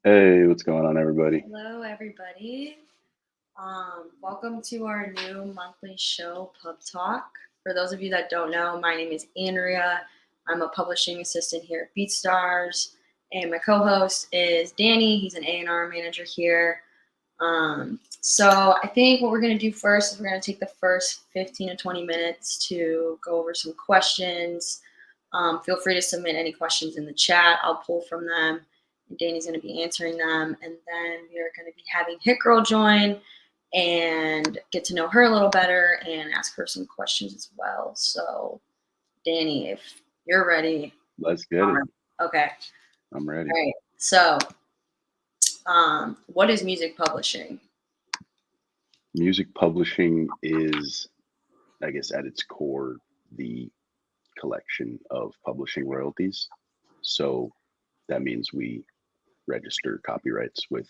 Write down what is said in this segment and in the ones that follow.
Hey, what's going on, everybody? Hello, everybody. Welcome to our new monthly show, Pub Talk. For those of you that don't know, my name is Andrea. I'm a publishing assistant here at BeatStars, and my co-host is Danny. He's an A&R manager here. So I think what we're going to do first is we're going to take the first 15 to 20 minutes to go over some questions. Feel free to submit any questions in the chat. I'll pull from them. And Danny's going to be answering them. And then we are going to be having Hit Girl join and get to know her a little better and ask her some questions as well. So, Danny, if you're ready, Let's get it. okay. I'm ready. All right. So, what is music publishing? Music publishing is, I guess, at its core, the collection of publishing royalties. So that means we register copyrights with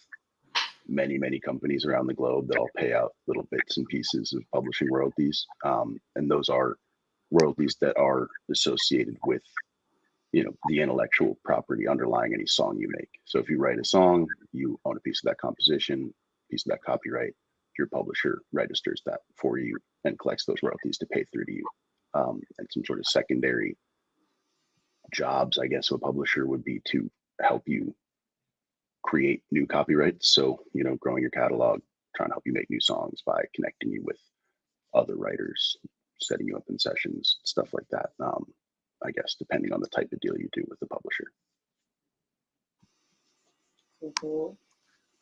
many, many companies around the globe that all pay out little bits and pieces of publishing royalties. And those are royalties that are associated with the intellectual property underlying any song you make. So if you write a song, you own a piece of that composition, piece of that copyright. Your publisher registers that for you and collects those royalties to pay through to you. And some sort of secondary jobs, I guess, of a publisher would be to help you create new copyrights. So, growing your catalog, trying to help you make new songs by connecting you with other writers, setting you up in sessions, stuff like that. I guess depending on the type of deal you do with the publisher. Cool.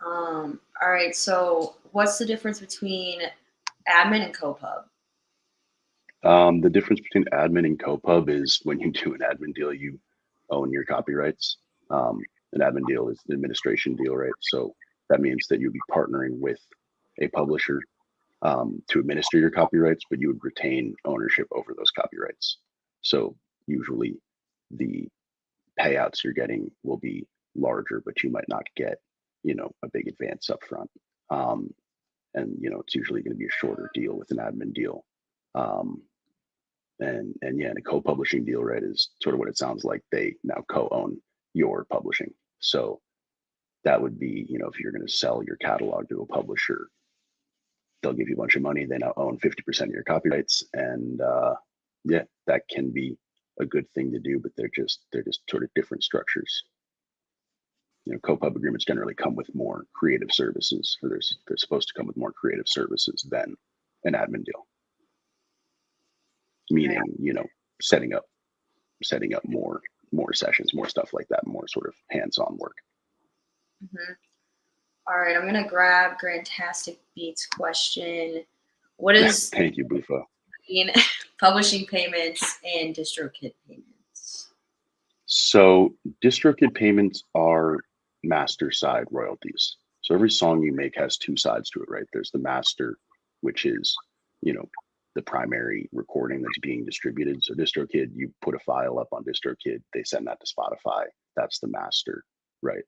All right. So, what's the difference between admin and co-pub? The difference between admin and co-pub is when you do an admin deal, you own your copyrights. An admin deal is an administration deal, right? So that means that you'd be partnering with a publisher to administer your copyrights, but you would retain ownership over those copyrights. So usually the payouts you're getting will be larger, but you might not get, a big advance up front. And it's usually going to be a shorter deal with an admin deal. Um, and yeah, and a co-publishing deal, right, is sort of what it sounds like. They now co-own your publishing. So that would be, if you're going to sell your catalog to a publisher, they'll give you a bunch of money. They now own 50% of your copyrights, and yeah, that can be a good thing to do. But they're just sort of different structures. Co-pub agreements generally come with more creative services, or they're supposed to come with more creative services than an admin deal. Meaning, setting up more sessions, more stuff like that, more sort of hands-on work. Mm-hmm. All right, I'm gonna grab Grantastic Beats question. What is Thank you, Bufo. between publishing payments and DistroKid payments? So DistroKid payments are master side royalties. So every song you make has two sides to it, right? There's the master, which is, the primary recording that's being distributed. So DistroKid, you put a file up on DistroKid, they send that to Spotify. That's the master, right?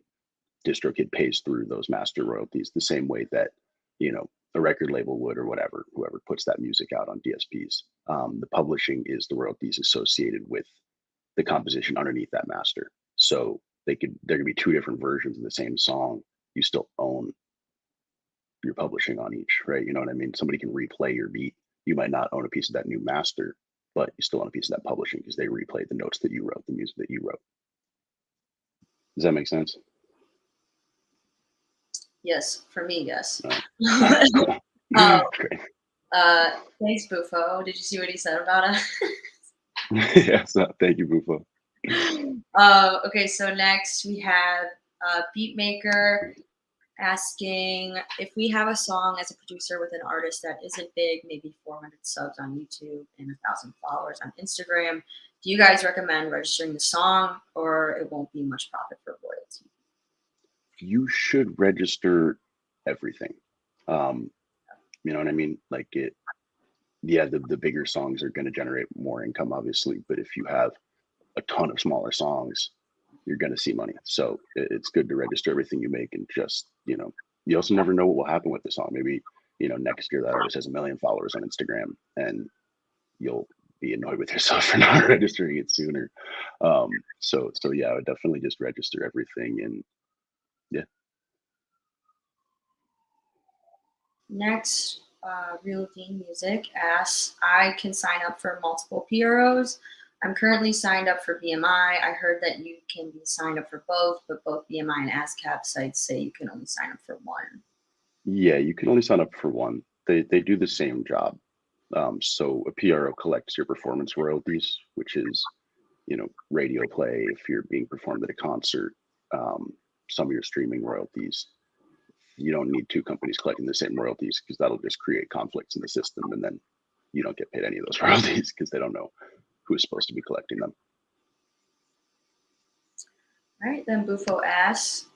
DistroKid pays through those master royalties the same way that, a record label would, or whatever, whoever puts that music out on DSPs. The publishing is the royalties associated with the composition underneath that master. So there could be two different versions of the same song. You still own your publishing on each, right? You know what I mean? Somebody can replay your beat. You might not own a piece of that new master, but you still own a piece of that publishing because they replayed the notes that you wrote, the music that you wrote. Does that make sense? Yes, for me, yes. All right, cool. Oh, Great. thanks, Bufo. Did you see what he said about it? Yeah, so thank you, Bufo. Okay, so next we have Beatmaker asking if we have a song as a producer with an artist that isn't big, maybe 400 subs on YouTube and 1,000 followers on Instagram. Do you guys recommend registering the song, or it won't be much profit for royalty? You should register everything. Um, you know what I mean? Like yeah, the bigger songs are going to generate more income, obviously. But if you have a ton of smaller songs, you're going to see money. So it's good to register everything you make and just, you also never know what will happen with the song. Maybe, next year that artist has 1 million followers on Instagram and you'll be annoyed with yourself for not registering it sooner. So yeah, I would definitely just register everything. And Yeah. Next, Real Theme Music asks, I can sign up for multiple PROs. I'm currently signed up for BMI. I heard that you can be signed up for both, but both BMI and ASCAP sites say you can only sign up for one. Yeah, you can only sign up for one. They do the same job. So a PRO collects your performance royalties, which is, radio play if you're being performed at a concert, some of your streaming royalties. You don't need two companies collecting the same royalties because that'll just create conflicts in the system, and then you don't get paid any of those royalties because they don't know who's supposed to be collecting them. All right, then Bufo asks,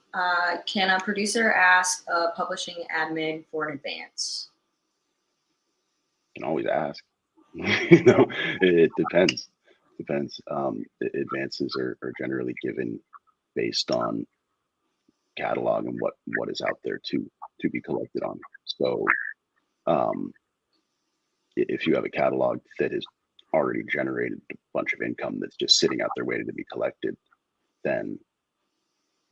can a producer ask a publishing admin for an advance? You can always ask. It depends. Depends. Advances are generally given based on catalog and what is out there to be collected on. So um, if you have a catalog that has already generated a bunch of income that's just sitting out there waiting to be collected, then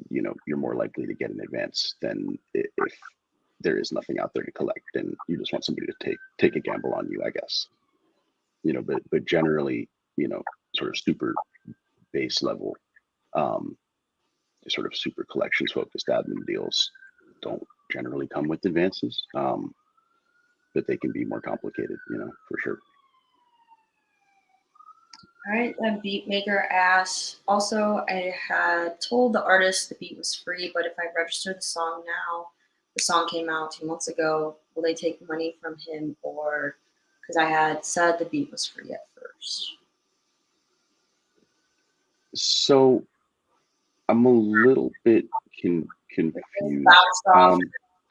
you're more likely to get an advance than if there is nothing out there to collect and you just want somebody to take a gamble on you, I guess. But generally, sort of super base level, um, sort of super collections focused admin deals don't generally come with advances, but they can be more complicated, for sure. All right, then Beatmaker asks, also, I had told the artist the beat was free, but if I register the song now, the song came out 2 months ago, will they take money from him or because I had said the beat was free at first? So I'm a little bit confused. Bounced off.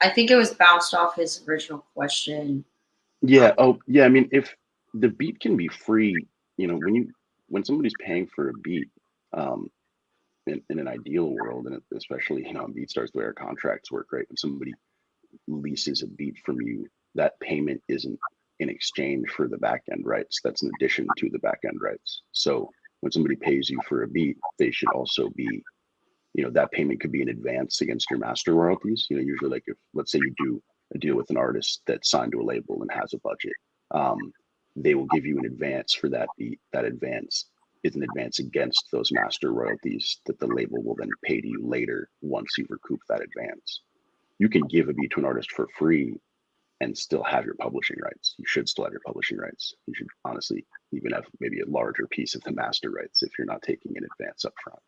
I think it was bounced off his original question. Yeah. Oh, yeah. I mean, if the beat can be free, when somebody's paying for a beat, um, in an ideal world, and especially on BeatStars, the way our contracts work, right? When somebody leases a beat from you, that payment isn't in exchange for the back end rights. That's in addition to the back end rights. So when somebody pays you for a beat, they should also be, that payment could be in advance against your master royalties. Usually like if let's say you do a deal with an artist that's signed to a label and has a budget, um, they will give you an advance for that beat. That advance is an advance against those master royalties that the label will then pay to you later once you've recouped that advance. You can give a beat to an artist for free and still have your publishing rights. You should still have your publishing rights. You should honestly even have maybe a larger piece of the master rights if you're not taking an advance up front.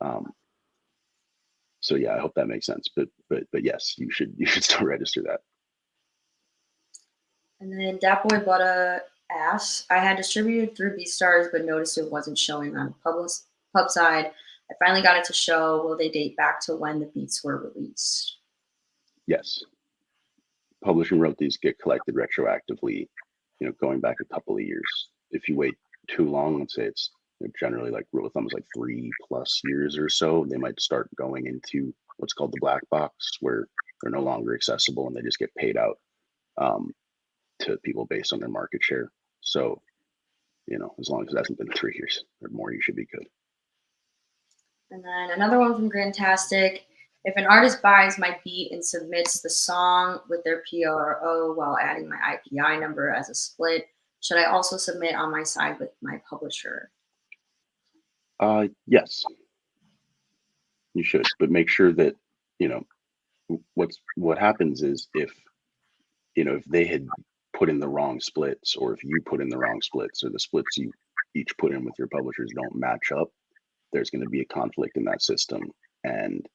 Um, so yeah, I hope that makes sense. But yes, you should still register that. And then Dat Boy Butter asks, I had distributed through BeatStars but noticed it wasn't showing on pub side. I finally got it to show. Will they date back to when the beats were released? Yes, publishing royalties get collected retroactively, going back a couple of years. If you wait too long, let's say it's generally like rule of thumb is like 3+ years or so, they might start going into what's called the black box, where they're no longer accessible and they just get paid out, um, to people based on their market share. So, as long as it hasn't been 3 years or more, you should be good. And then another one from Grandtastic. If an artist buys my beat and submits the song with their PRO while adding my IPI number as a split, should I also submit on my side with my publisher? Yes, you should, but make sure that, you know, what happens is if they had put in the wrong splits, or if you put in the wrong splits, or the splits you each put in with your publishers don't match up, there's going to be a conflict in that system, and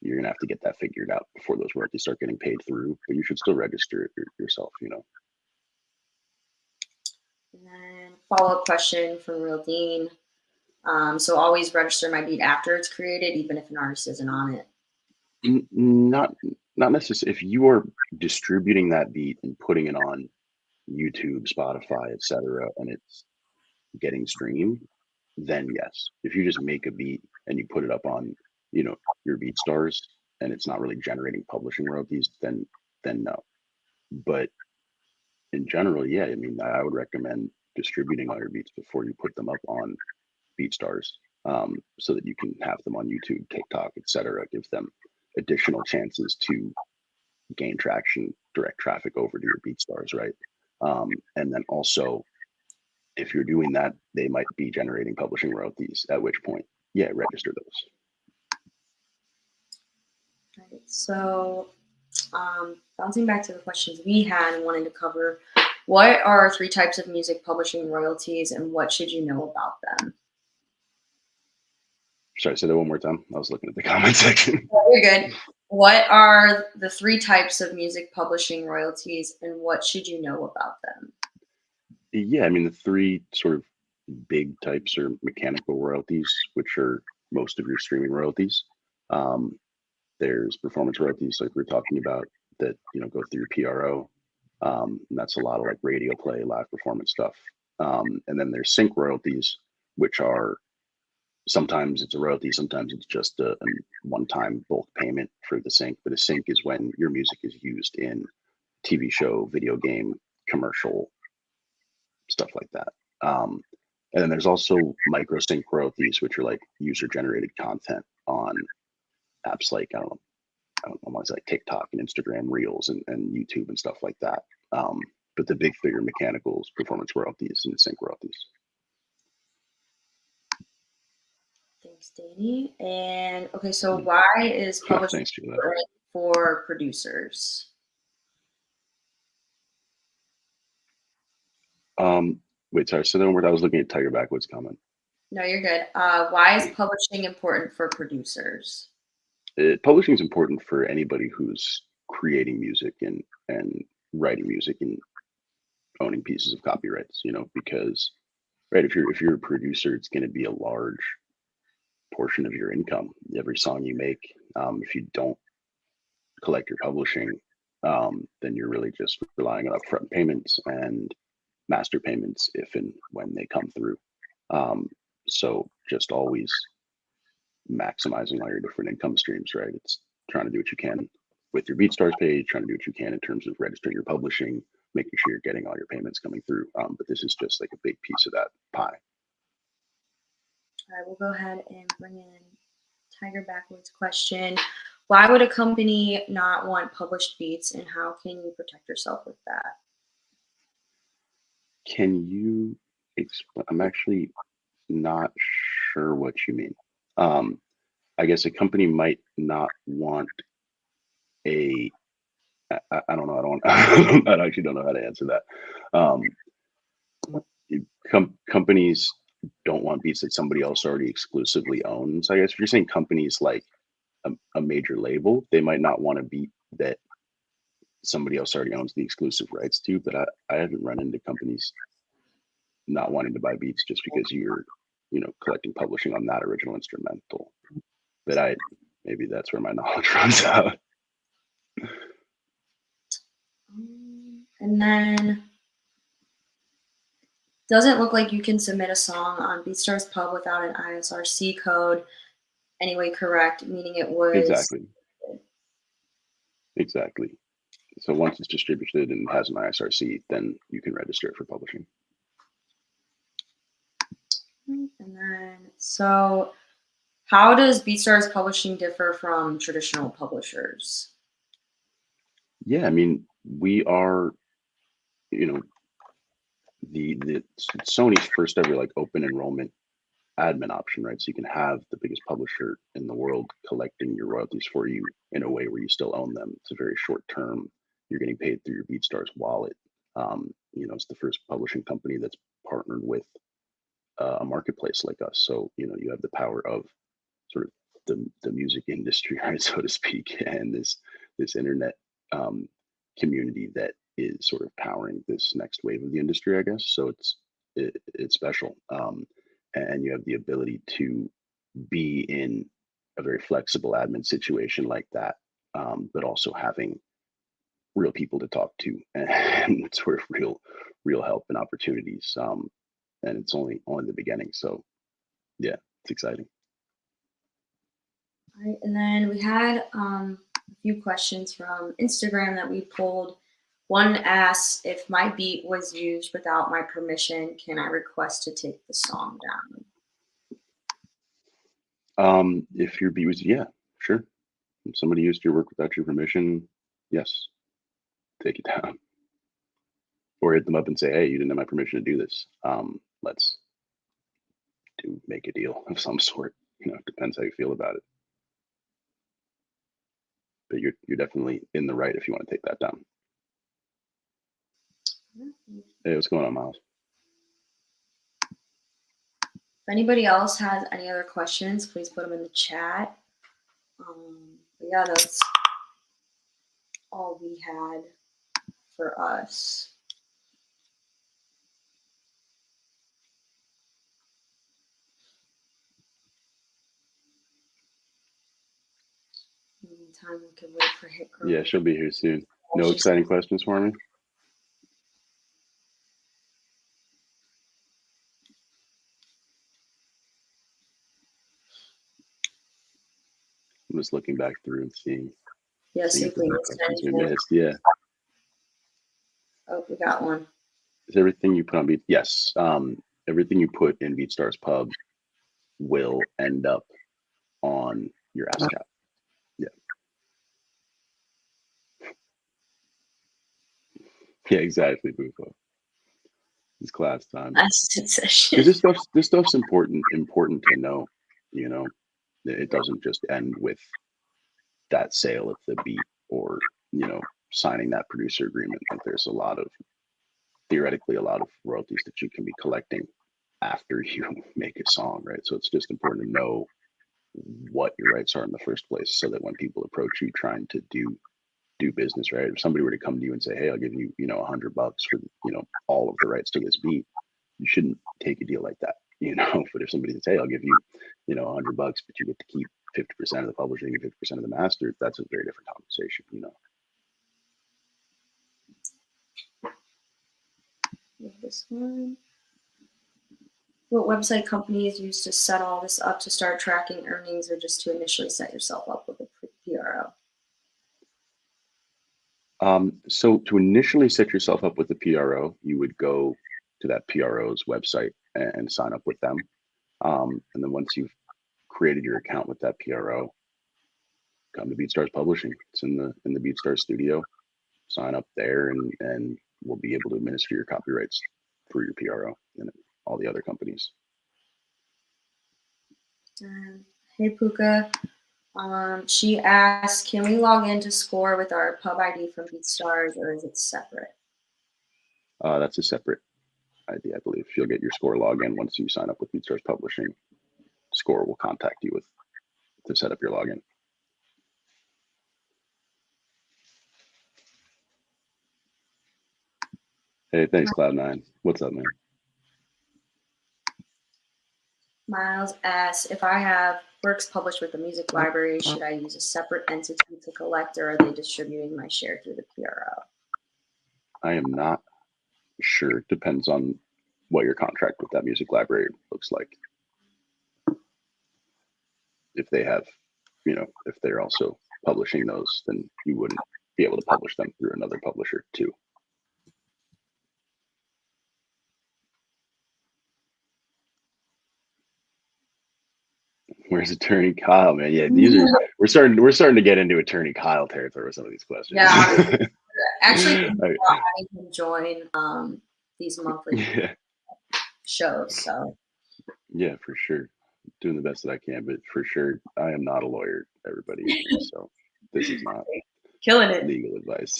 you're going to have to get that figured out before those royalties start getting paid through. But you should still register it yourself. And then follow up question from Real Dean. So always register my beat after it's created, even if an artist isn't on it. Not necessarily. If you are distributing that beat and putting it on YouTube, Spotify, etc., and it's getting streamed, then yes. If you just make a beat and you put it up on, your BeatStars, and it's not really generating publishing royalties, then no. But in general, yeah, I mean, I would recommend distributing all your beats before you put them up on BeatStars, so that you can have them on YouTube, TikTok, etc. Give them additional chances to gain traction, direct traffic over to your BeatStars, right? And then also, if you're doing that, they might be generating publishing royalties, at which point, yeah, register those. Right. So, bouncing back to the questions we had and wanting to cover, what are 3 types of music publishing royalties and what should you know about them? Sorry, say that one more time. I was looking at the comment section. You're good. What are the 3 types of music publishing royalties and what should you know about them? Yeah, I mean, the three sort of big types are mechanical royalties, which are most of your streaming royalties. Um, there's performance royalties, like we are talking about, that go through your PRO. And that's a lot of like radio play, live performance stuff. And then there's sync royalties, which are sometimes it's a royalty, sometimes it's just a one-time bulk payment for the sync. But a sync is when your music is used in TV show, video game, commercial, stuff like that. And then there's also micro sync royalties, which are like user generated content on apps like I don't know, like TikTok and Instagram Reels and YouTube and stuff like that. But the big figure mechanicals, performance royalties, and sync royalties. Thanks, Danny. And okay, so why is publishing Thanks, Julia. important for producers? Wait, sorry. So then I was looking at Tiger Backwoods' comment. No, you're good. Why is publishing important for producers? Publishing is important for anybody who's creating music and writing music and owning pieces of copyrights. Because right, if you're a producer, it's going to be a large portion of your income. Every song you make, if you don't collect your publishing, then you're really just relying on upfront payments and master payments if and when they come through. So just always maximizing all your different income streams, right? It's trying to do what you can with your BeatStars page, trying to do what you can in terms of registering your publishing, making sure you're getting all your payments coming through. But this is just like a big piece of that pie. All right, we'll go ahead and bring in Tiger Backwoods question. Why would a company not want published beats and how can you protect yourself with that? Can you explain? I'm actually not sure what you mean. I guess a company might not want a. I don't know. I don't. I actually don't know how to answer that. Um, Companies don't want beats that somebody else already exclusively owns. I guess if you're saying companies like a major label, they might not want a beat that somebody else already owns the exclusive rights to. But I haven't run into companies not wanting to buy beats just because you're collecting publishing on that original instrumental. But maybe that's where my knowledge runs out. And then doesn't look like you can submit a song on BeatStars Pub without an ISRC code. Anyway, correct, meaning it was Exactly. So once it's distributed and has an ISRC, then you can register it for publishing. And then, so how does BeatStars publishing differ from traditional publishers? Yeah, I mean, we are, the Sony's first ever like open enrollment admin option, right? So you can have the biggest publisher in the world collecting your royalties for you in a way where you still own them. It's a very short term. You're getting paid through your BeatStars wallet. It's the first publishing company that's partnered with a marketplace like us. So you have the power of sort of the music industry, right, so to speak, and this internet community that is sort of powering this next wave of the industry, I guess. So it's special, and you have the ability to be in a very flexible admin situation like that, but also having real people to talk to and sort of real help and opportunities. And it's only the beginning. So yeah, it's exciting. All right, and then we had a few questions from Instagram that we pulled. One asks, if my beat was used without my permission, can I request to take the song down? If your beat was, yeah, sure. If somebody used your work without your permission, yes, take it down. Or hit them up and say, hey, you didn't have my permission to do this. Let's make a deal of some sort. It depends how you feel about it. But you're definitely in the right if you want to take that down. Hey, what's going on, Miles? If anybody else has any other questions, please put them in the chat. But yeah, that's all we had for us. In the meantime, we can wait for Hit Girl. Yeah, she'll be here soon. No exciting questions for me? I'm just looking back through and seeing if there's any questions we missed. Yeah. Oh, we got one. Is everything you put on Beat? Yes. Everything you put in BeatStars Pub will end up on your ASCAP. Yeah. Yeah, exactly, Bufo. It's class time. Because this stuff's important to know. It doesn't just end with that sale of the beat or signing that producer agreement. Like there's theoretically a lot of royalties that you can be collecting after you make a song, right? So it's just important to know what your rights are in the first place, so that when people approach you trying to do business, right? If somebody were to come to you and say, hey, I'll give you $100 for all of the rights to this beat, you shouldn't take a deal like that. But if somebody says, hey, I'll give you $100, but you get to keep 50% of the publishing and 50% of the master, that's a very different conversation. This one. What website companies use to set all this up to start tracking earnings, or just to initially set yourself up with a PRO? So to initially set yourself up with the PRO, you would go to that PRO's website and sign up with them. And then once you've created your account with that PRO, come to BeatStars Publishing. It's in the BeatStars studio. Sign up there, and we'll be able to administer your copyrights through your PRO and all the other companies. Hey Puka, she asked, can we log into Score with our pub ID from BeatStars, or is it separate? That's a separate ID, I believe. You'll get your Score login once you sign up with BeatStars Publishing. Score will contact you to set up your login. Hey, thanks, Cloud9. What's up, man? Miles asks, if I have works published with the music library, should I use a separate entity to collect, or are they distributing my share through the PRO? I am not sure. It depends on what your contract with that music library looks like. If they have, if they're also publishing those, then you wouldn't be able to publish them through another publisher too. Where's Attorney Kyle, man? Yeah, we're starting to get into Attorney Kyle territory with some of these questions. Yeah, actually, I can join these monthly shows. So yeah, for sure, doing the best that I can, but for sure, I am not a lawyer, everybody. So this is not killing it. Legal advice.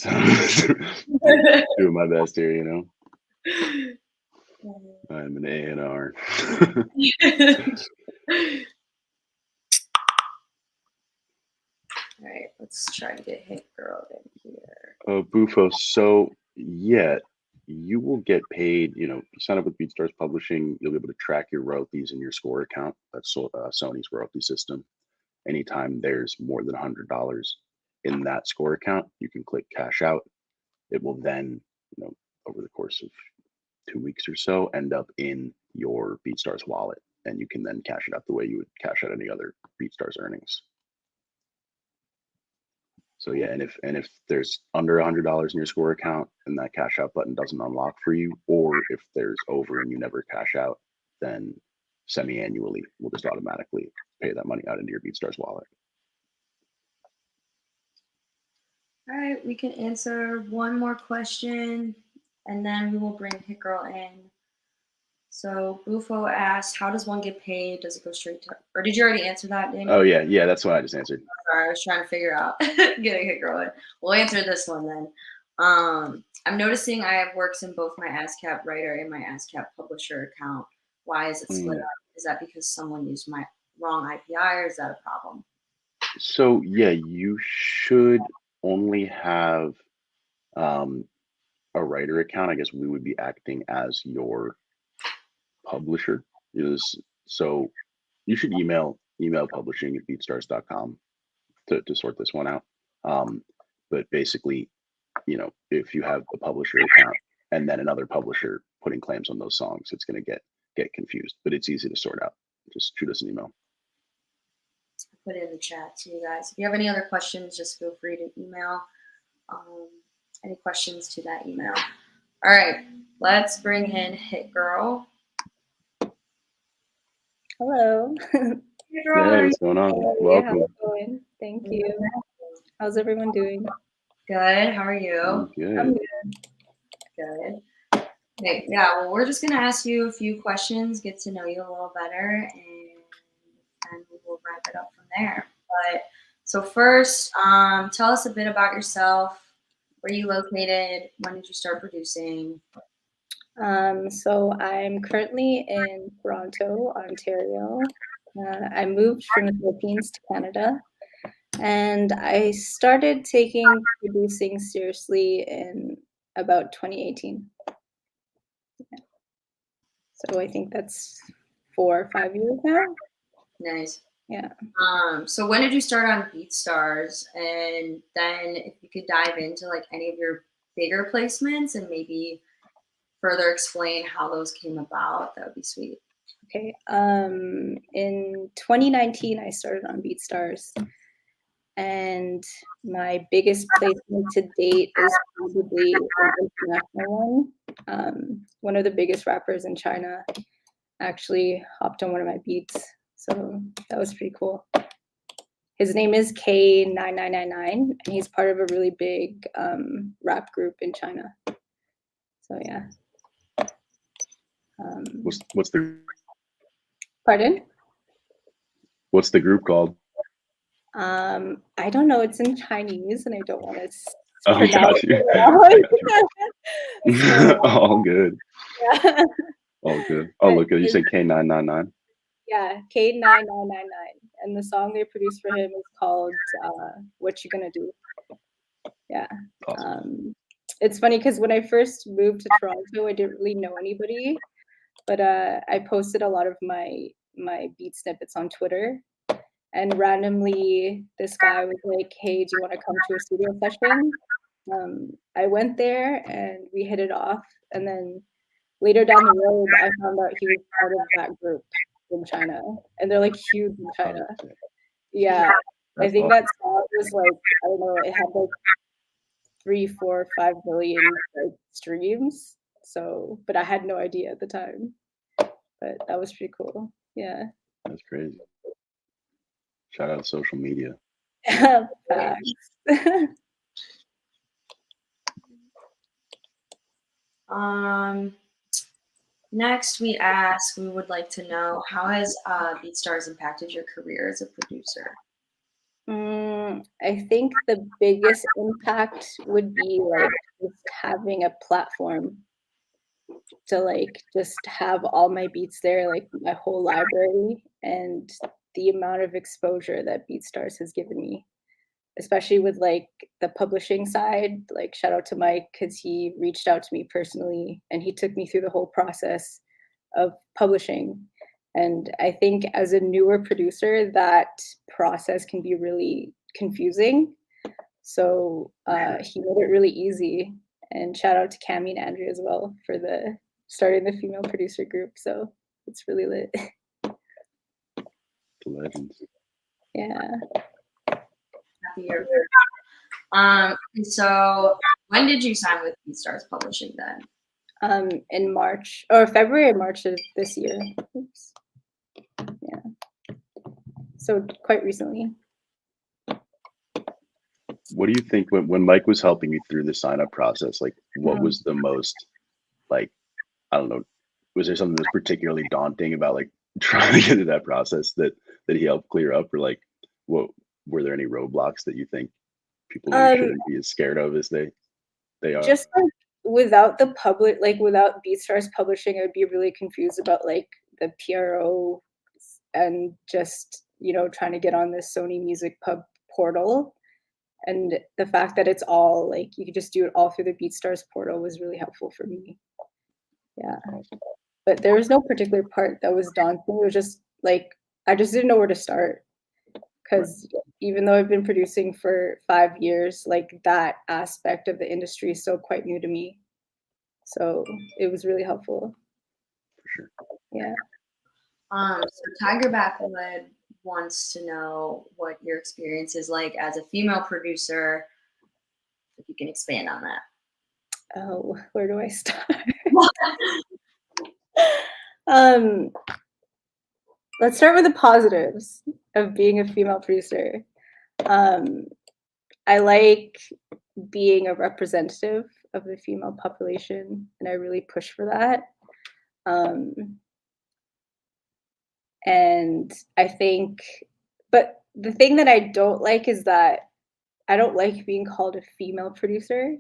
Doing my best here, I'm an A&R. All right, let's try to get Hit Girl in here. Oh, Bufo. So yeah, you will get paid. Sign up with BeatStars Publishing. You'll be able to track your royalties in your Score account. That's Sony's royalty system. Anytime there's more than $100 in that Score account, you can click cash out. It will then, over the course of 2 weeks or so, end up in your BeatStars wallet, and you can then cash it out the way you would cash out any other BeatStars earnings. So yeah, and if there's under $100 in your Score account and that cash out button doesn't unlock for you, or if there's over and you never cash out, then semi-annually we'll just automatically pay that money out into your BeatStars wallet. All right, we can answer one more question, and then we will bring Hit Girl in. So Bufo asked, "How does one get paid? Does it go straight to?" Or did you already answer that, Daniel? Oh yeah, that's what I just answered. Sorry, I was trying to figure out getting Hit Girl in. We'll answer this one then. I'm noticing I have works in both my ASCAP writer and my ASCAP publisher account. Why is it split Mm. up? Is that because someone used my wrong IPI, or is that a problem? So yeah, you should only have um, a writer account. I guess we would be acting as your publisher. Is so you should email publishing at beatstars.com to sort this one out. Um, but basically, if you have a publisher account and then another publisher putting claims on those songs, it's going to get confused. But it's easy to sort out. Just shoot us an email. Put it in the chat to you guys. If you have any other questions, just feel free to email any questions to that email. All right, let's bring in Hit Girl. Hello. Hey, girl. Hey, what's going on? Hey, Welcome. how's it going? Thank you. How's everyone doing? Good. How are you? I'm Good. good. Good. Okay. Yeah. Well, we're just gonna ask you a few questions, get to know you a little better, and we will wrap it up from there. But so first, tell us a bit about yourself. Where are you located? When did you start producing? So I'm currently in Toronto, Ontario. I moved from the Philippines to Canada, and I started taking producing seriously in about 2018. Yeah. So I think that's 4 or 5 years now. Nice. Yeah. So when did you start on BeatStars? And then if you could dive into like any of your bigger placements and maybe further explain how those came about, that would be sweet. Okay. In 2019, I started on BeatStars, and my biggest placement to date is probably an international one. One of the biggest rappers in China actually hopped on one of my beats, so that was pretty cool. His name is K9999, and he's part of a really big rap group in China. So yeah. What's the Pardon? What's the group called? I don't know. It's in Chinese, and I don't want to Oh, pronounce got you. it wrong. All good. Yeah. All good. Oh, look, you said K999. Yeah, K9999, and the song they produced for him is called "What You Gonna Do." Yeah. Awesome. It's funny because when I first moved to Toronto, I didn't really know anybody, but I posted a lot of my beat snippets on Twitter, and randomly this guy was like, "Hey, do you want to come to a studio session?" I went there and we hit it off, and then later down the road, I found out he was part of that group in China, and they're like huge in China. Yeah, I think that song was like, I don't know, it had like 3, 4, 5 million like streams. So, but I had no idea at the time. But that was pretty cool. Yeah. That's crazy. Shout out to social media. Facts. Next, we would like to know, how has BeatStars impacted your career as a producer? I think the biggest impact would be like just having a platform to like just have all my beats there, like my whole library, and the amount of exposure that BeatStars has given me, especially with like the publishing side. Like shout out to Mike because he reached out to me personally and he took me through the whole process of publishing. And I think as a newer producer, that process can be really confusing. So he made it really easy. And shout out to Cami and Andrea as well for the starting the female producer group. So it's really lit. The legends. Yeah. Happy you're here. So when did you sign with BeatStars Publishing then? In March or February or March of this year. Oops. Yeah. So quite recently. what do you think when Mike was helping you through the sign up process? Like, what Mhm. was the most, like, I don't know, was there something that was particularly daunting about like trying to get into that process that he helped clear up, or like, what were there any roadblocks that you think people maybe Um, shouldn't be as scared of as they are? just like without the public, like without BeatStars publishing, I would be really confused about like the PRO and just, you know, trying to get on this Sony Music Pub portal. And the fact that it's all like you could just do it all through the BeatStars portal was really helpful for me. Yeah. Awesome. But there was no particular part that was daunting. It was just like I just didn't know where to start. Right. Because even though I've been producing for 5 years, like that aspect of the industry is still quite new to me. So it was really helpful. For sure. Yeah. So Tigerback Wood wants to know what your experience is like as a female producer. If you can expand on that. Oh, where do I start? um, let's start with the positives of being a female producer. Um, I like being a representative of the female population, and I really push for that. Um, and I think, but the thing that I don't like is that I don't like being called a female producer.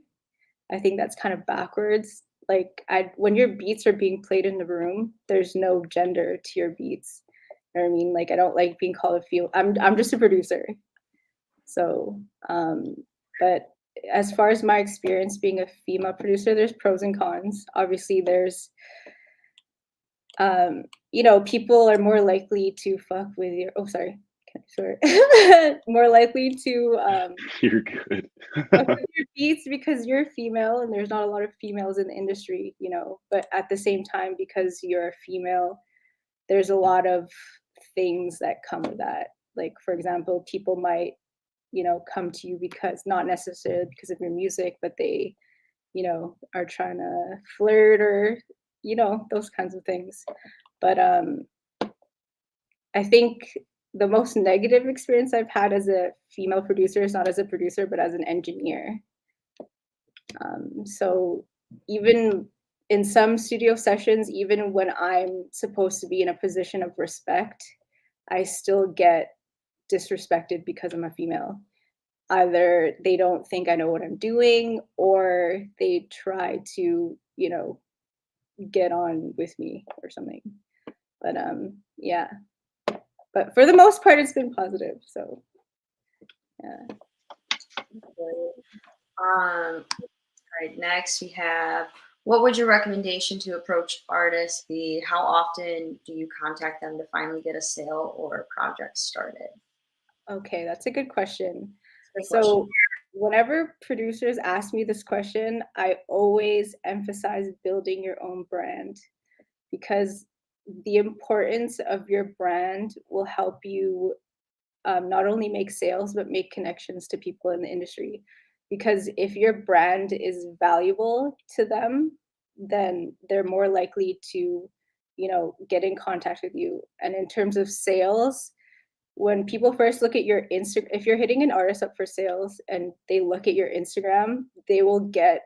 I think that's kind of backwards. Like when your beats are being played in the room, there's no gender to your beats. You know what I mean? Like I don't like being called a female. I'm just a producer. So, but as far as my experience being a female producer, there's pros and cons. Obviously, there's you know, people are more likely to fuck with your. Oh, sorry. Sorry. More likely to You're good. fuck with your beats because you're female and there's not a lot of females in the industry, you know. But at the same time, because you're a female, there's a lot of things that come with that. Like, for example, people might, you know, come to you because not necessarily because of your music, but they, you know, are trying to flirt or, you know, those kinds of things. But I think the most negative experience I've had as a female producer is not as a producer, but as an engineer. So even in some studio sessions, even when I'm supposed to be in a position of respect, I still get disrespected because I'm a female. Either they don't think I know what I'm doing, or they try to, you know, get on with me or something. But yeah. But for the most part, it's been positive. So yeah. All right, next we have, what would your recommendation to approach artists be? How often do you contact them to finally get a sale or a project started? Okay, that's a good question. Good So whenever producers ask me this question, I always emphasize building your own brand because the importance of your brand will help you not only make sales but make connections to people in the industry. Because if your brand is valuable to them, then they're more likely to, you know, get in contact with you. And in terms of sales, when people first look at your Insta, if you're hitting an artist up for sales and they look at your Instagram, they will get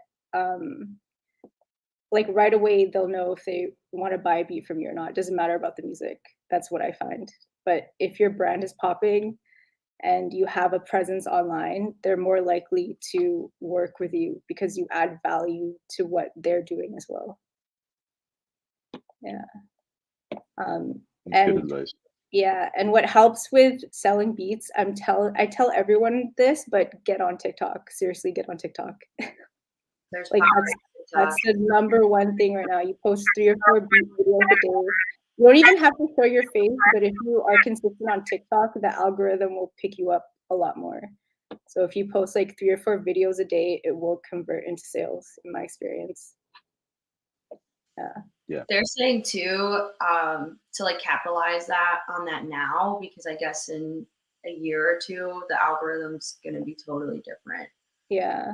like right away they'll know if they want to buy a beat from you or not. It doesn't matter about the music. That's what I find. But if your brand is popping and you have a presence online, they're more likely to work with you because you add value to what they're doing as well. Yeah. That's good And advice. yeah, and what helps with selling beats, I tell everyone this, but get on TikTok. Seriously, get on TikTok. There's Like power in that's the number one thing right now. You post 3 or 4 beat videos a day. You don't even have to show your face, but if you are consistent on TikTok, the algorithm will pick you up a lot more. So if you post like 3 or 4 videos a day, it will convert into sales, in my experience. Yeah. Yeah. They're saying too, to like capitalize that on that now, because I guess in a year or two, the algorithm's going to be totally different. Yeah.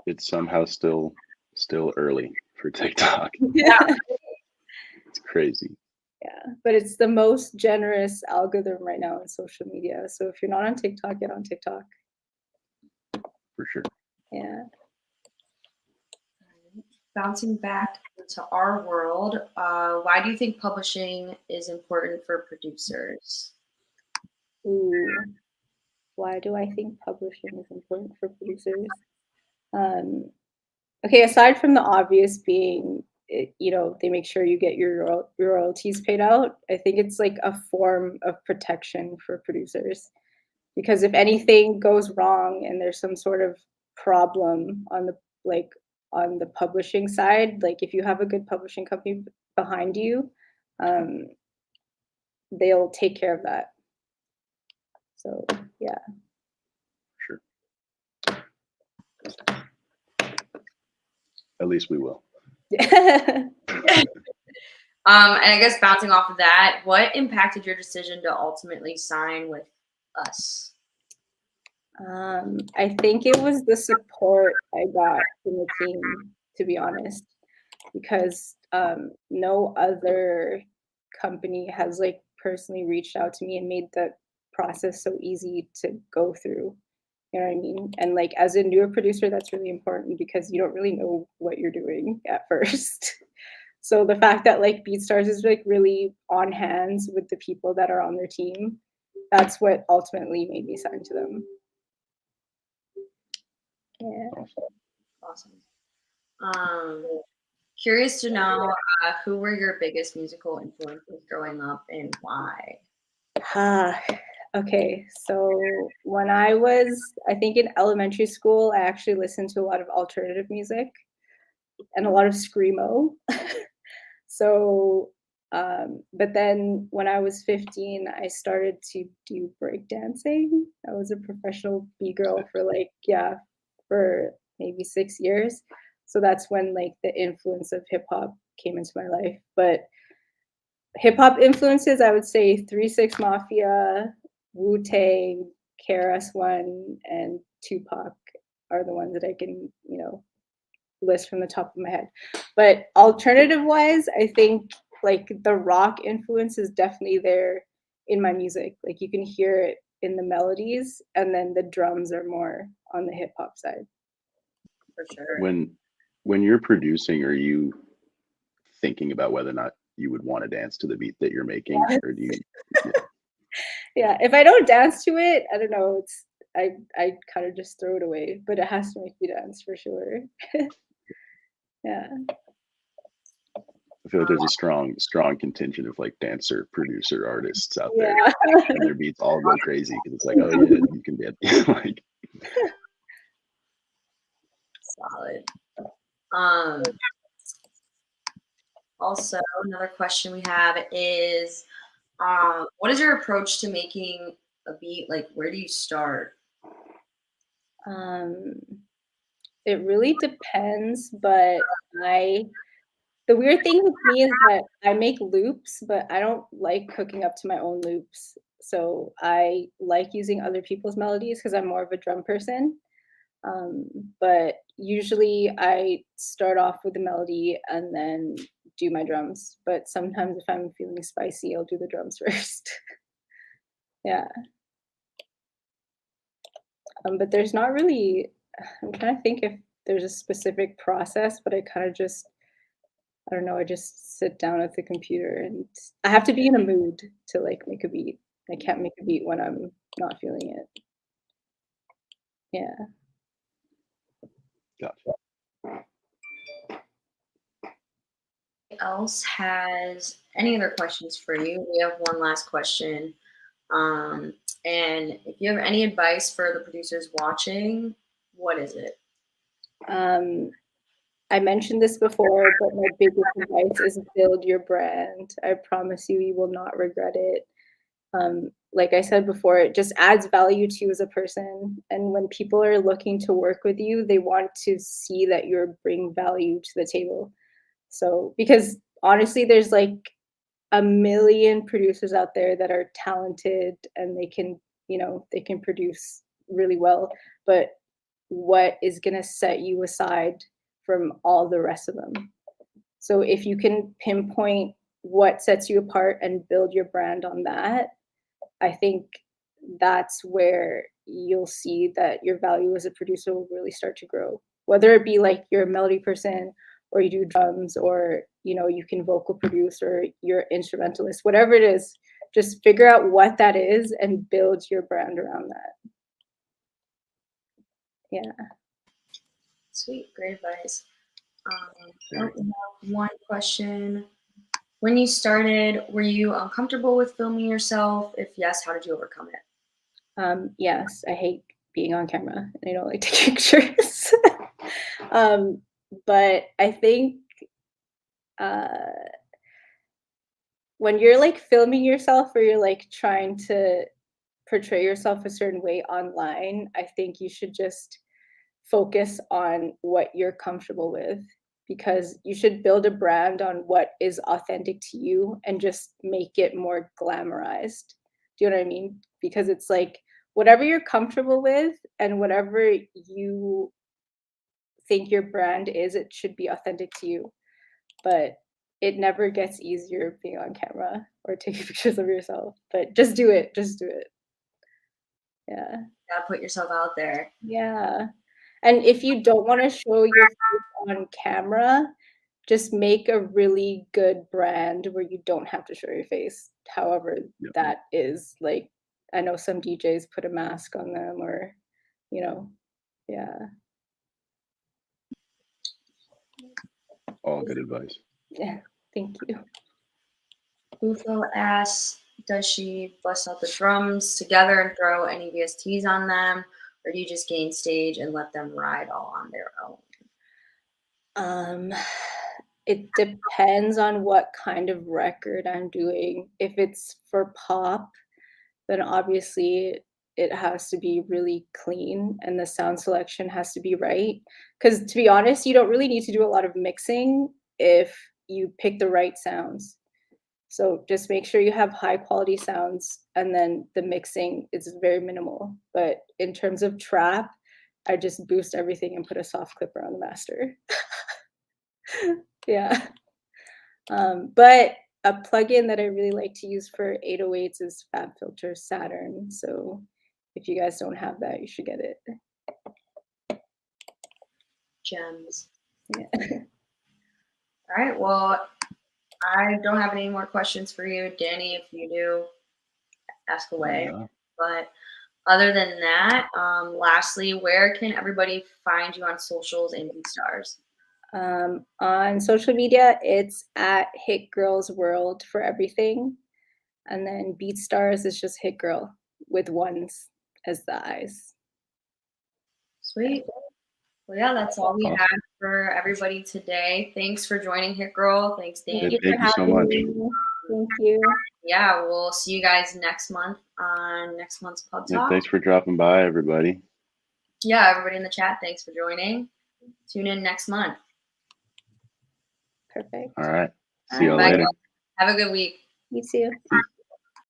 It's somehow still early for TikTok. Yeah. It's crazy. Yeah, but it's the most generous algorithm right now in social media. So if you're not on TikTok, get on TikTok. for sure. Yeah. Bouncing back to our world, why do you think publishing is important for producers? Ooh, why do I think publishing is important for producers? Okay, aside from the obvious being, they make sure you get your royalties paid out. I think it's like a form of protection for producers because if anything goes wrong and there's some sort of problem on the like on the publishing side, like if you have a good publishing company behind you, um, they'll take care of that. So yeah. Sure. At least we will. And I guess bouncing off of that, what impacted your decision to ultimately sign with us? I think it was the support I got from the team, to be honest, because no other company has like personally reached out to me and made the process so easy to go through. You know what I mean? And like as a newer producer, that's really important because you don't really know what you're doing at first. So the fact that like BeatStars is like really on hands with the people that are on their team, that's what ultimately made me sign to them. Yeah. Awesome. Curious to know who were your biggest musical influences growing up and why? Okay. So when I was, I think in elementary school, I actually listened to a lot of alternative music and a lot of screamo. So, but then when I was 15, I started to do breakdancing. I was a professional B-girl for like, yeah, for maybe 6 years. So that's when like the influence of hip hop came into my life. But hip hop influences, I would say 3 6 Mafia, Wu Tang, KRS-One, and Tupac are the ones that I can, list from the top of my head. But alternative wise, I think like the rock influence is definitely there in my music. Like you can hear it in the melodies, and then the drums are more on the hip hop side. For sure. When you're producing, are you thinking about whether or not you would want to dance to the beat that you're making, or do you? Yeah, if I don't dance to it, I don't know. I kind of just throw it away, but it has to make me dance for sure. Yeah. I feel like there's a strong contingent of like dancer, producer, artists out there, Yeah. and their beats all go crazy because it's like, oh yeah, you can dance. Like, Solid. Also, another question we have is, what is your approach to making a beat? Like, where do you start? It really depends, but the weird thing with me is that I make loops, but I don't like hooking up to my own loops. So I like using other people's melodies because I'm more of a drum person. But usually I start off with the melody and then do my drums. But sometimes if I'm feeling spicy, I'll do the drums first. Yeah. But there's not really, I'm trying to think if there's a specific process, but I kind of just, I don't know, I just sit down at the computer and I have to be in a mood to like make a beat. I can't make a beat when I'm not feeling it. Yeah. gotcha. Else has any other questions for you? We have one last question. And if you have any advice for the producers watching, what is it? I mentioned this before, but my biggest advice is build your brand. I promise you, you will not regret it. Like I said before, it just adds value to you as a person. And when people are looking to work with you, they want to see that you're bringing value to the table. So, because honestly, there's like a million producers out there that are talented and they can produce really well. But what is going to set you aside from all the rest of them? So if you can pinpoint what sets you apart and build your brand on that, I think that's where you'll see that your value as a producer will really start to grow. Whether it be like you're a melody person, or you do drums, or you can vocal produce, or you're instrumentalist, whatever it is, just figure out what that is and build your brand around that. Yeah. Sweet, great advice. We have one question. When you started, were you uncomfortable with filming yourself? If yes, how did you overcome it? Yes, I hate being on camera and I don't like taking pictures. But I think when you're like filming yourself, or you're like trying to portray yourself a certain way online, I think you should just focus on what you're comfortable with, because you should build a brand on what is authentic to you and just make it more glamorized. Do you know what I mean? Because it's like whatever you're comfortable with and whatever you think your brand is, it should be authentic to you. But it never gets easier being on camera or taking pictures of yourself. But just do it. Just do it. Yeah. Yeah, put yourself out there. Yeah. And if you don't want to show your face on camera, just make a really good brand where you don't have to show your face. However, that is, like, I know some DJs put a mask on them, or, yeah. All good advice. Yeah. Thank you. Bufo asks, does she bust out the drums together and throw any VSTs on them, or do you just gain stage and let them ride all on their own? It depends on what kind of record I'm doing. If it's for pop, then obviously it has to be really clean and the sound selection has to be right. Because to be honest, you don't really need to do a lot of mixing if you pick the right sounds. So just make sure you have high quality sounds, and then the mixing is very minimal. But in terms of trap, I just boost everything and put a soft clipper on the master. Yeah. But a plugin that I really like to use for 808s is FabFilter Saturn. So if you guys don't have that, you should get it. Gems. Yeah. All right. Well, I don't have any more questions for you, Danny. If you do, ask away. Yeah. But other than that, lastly, where can everybody find you on socials and BeatStars? On social media, it's at Hit Girls World for everything. And then BeatStars is just Hit Girl with ones as the eyes. Sweet. Well, yeah, that's all we have for everybody today. Thanks for joining Hit Girl. Thanks, Dan. Thank you so much. Thank you. Yeah, we'll see you guys next month on next month's Pub Talk. Thanks for dropping by, everybody. Yeah, everybody in the chat, thanks for joining. Tune in next month. Perfect. All right. See you all later. Have a good week. You too.